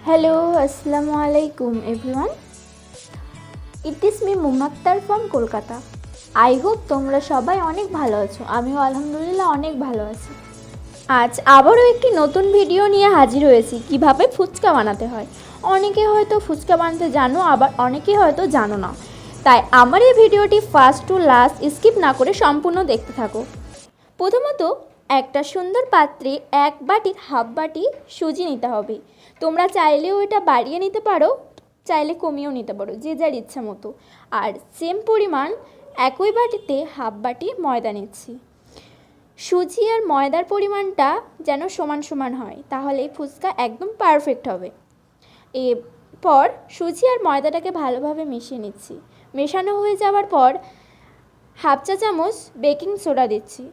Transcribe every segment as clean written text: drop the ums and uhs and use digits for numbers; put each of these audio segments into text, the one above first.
Hello, Assalamu alaikum everyone. It is me Mumaktar from Kolkata. I hope তোমরা সবাই অনেক ভালো আছো। আমিও আলহামদুলিল্লাহ অনেক ভালো আছি। আজ আবারও একটি নতুন ভিডিও নিয়ে হাজির হয়েছি কিভাবে ফুচকা বানাতে হয়। অনেকে হয়তো ফুচকা বানাতে জানো, আবার অনেকে হয়তো জানো না। তাই আমার এই ভিডিওটি ফার্স্ট টু লাস্ট স্কিপ না করে সম্পূর্ণ দেখতে থাকো। প্রথমত একটা সুন্দর পাত্রে এক বাটির হাফ বাটি সুজি নিতে হবে। তোমরা চাইলেও এটা বাড়িয়ে নিতে পারো, চাইলে কমিয়েও নিতে পারো, যে যার ইচ্ছা মতো। আর সেম পরিমাণ একই বাটিতে হাফ বাটি ময়দা নিচ্ছি। সুজি আর ময়দার পরিমাণটা যেন সমান সমান হয়, তাহলে ফুচকা একদম পারফেক্ট হবে। এরপর সুজি আর ময়দাটাকে ভালোভাবে মিশিয়ে নিচ্ছি। মেশানো হয়ে যাওয়ার পর হাফ চা চামচ বেকিং সোডা দিচ্ছি।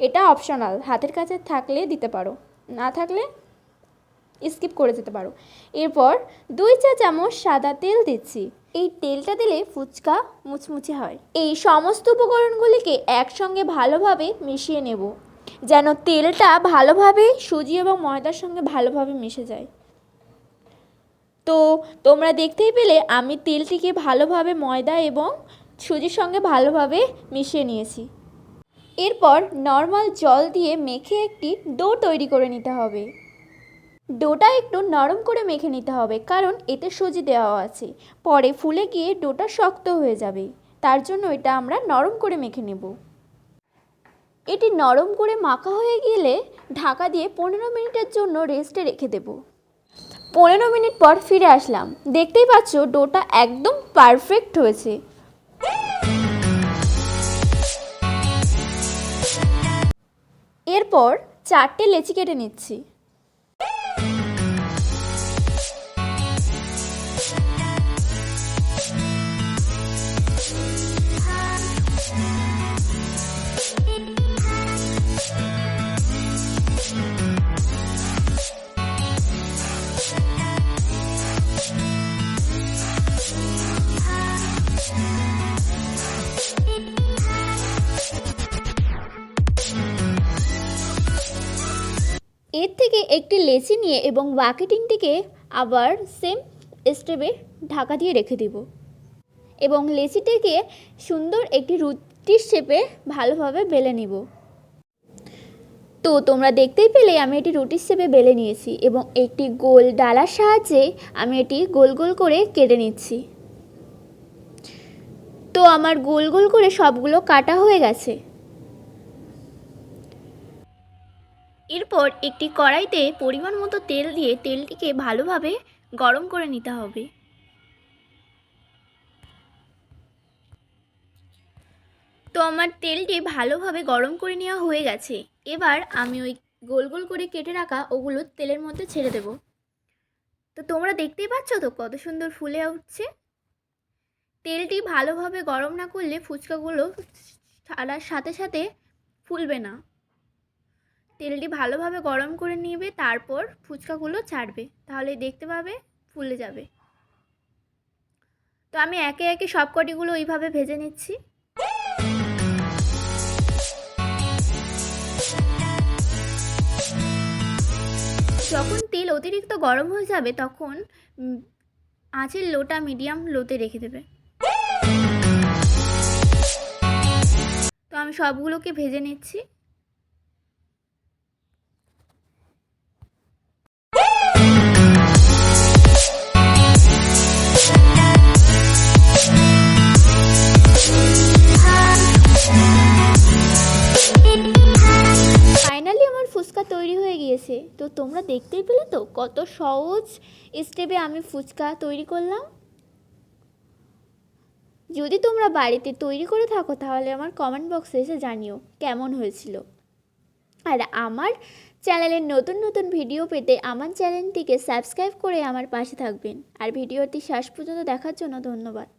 এটা অপশনাল, হাতের কাছে থাকলে দিতে পারো, না থাকলে স্কিপ করে যেতে পারো। এরপর 2 চা চামচ সাদা তেল দিচ্ছি। এই তেলটা দিলে ফুচকা মুচমুচে হয়। এই সমস্ত উপকরণগুলিকে একসঙ্গে ভালোভাবে মিশিয়ে নেব, যেন তেলটা ভালোভাবে সুজি এবং ময়দার সঙ্গে ভালোভাবে মিশে যায়। তো তোমরা দেখতেই পেলে আমি তেলটিকে ভালোভাবে ময়দা এবং সুজির সঙ্গে ভালোভাবে মিশিয়ে নিয়েছি। এরপর নর্মাল জল দিয়ে মেখে একটি ডো তৈরি করে নিতে হবে। ডোটা একটু নরম করে মেখে নিতে হবে, কারণ এতে সুজি দেওয়া আছে, পরে ফুলে গিয়ে ডোটা শক্ত হয়ে যাবে। তার জন্য এটা আমরা নরম করে মেখে নেব। এটি নরম করে মাখা হয়ে গেলে ঢাকা দিয়ে 15 মিনিটের জন্য রেস্টে রেখে দেব। 15 মিনিট পর ফিরে আসলাম। দেখতেই পাচ্ছ ডোটা একদম পারফেক্ট হয়েছে। এরপর 4টে লেচি কেটে নিচ্ছি। এর থেকে একটি লেচি নিয়ে এবং বাকি তিনটিকে আবার সেম স্টেপে ঢাকা দিয়ে রেখে দিব এবং লেচিটিকে সুন্দর একটি রুটির শেপে ভালোভাবে বেলে নিব। তো তোমরা দেখতেই পেলে আমি এটি রুটির শেপে বেলে নিয়েছি এবং একটি গোল ডালার সাহায্যে আমি এটি গোল গোল করে কেটে নিচ্ছি। তো আমার গোল গোল করে সবগুলো কাটা হয়ে গেছে। এরপর একটি কড়াইতে পরিমাণ মতো তেল দিয়ে তেলটিকে ভালোভাবে গরম করে নিতে হবে। তো আমার তেলটি ভালোভাবে গরম করে নেওয়া হয়ে গেছে। এবার আমি ওই গোল গোল করে কেটে রাখা ওগুলো তেলের মধ্যে ছেড়ে দেব। তো তোমরা দেখতেই পাচ্ছ তো কত সুন্দর ফুলে উঠছে। তেলটি ভালোভাবে গরম না করলে ফুচকাগুলো ছাড়ার সাথে সাথে ফুলবে না। তেলটি ভালোভাবে গরম করে নেবে, তারপর ফুচকাগুলো ছাড়বে, তাহলে দেখতে পাবে ফুলে যাবে। তো আমি একে একে সবকটিগুলো ওইভাবে ভেজে নিচ্ছি। যখন তেল অতিরিক্ত গরম হয়ে যাবে তখন আঁচের লোটা মিডিয়াম লোতে রেখে দেবে। তো আমি সবগুলোকে ভেজে নিচ্ছি। ফাইনালি আমার ফুচকা তৈরি হয়ে গিয়েছে। তো তোমরা দেখতেই পেলে তো কত সহজ স্টেপে আমি ফুচকা তৈরি করলাম। যদি তোমরা বাড়িতে তৈরি করে থাকো তাহলে আমার কমেন্ট বক্সে এসে জানিও কেমন হয়েছিল। আর আমার চ্যানেলের নতুন নতুন ভিডিও পেতে আমার চ্যানেলটিকে সাবস্ক্রাইব করে আমার পাশে থাকবেন। আর ভিডিওটি শেষ পর্যন্ত দেখার জন্য ধন্যবাদ।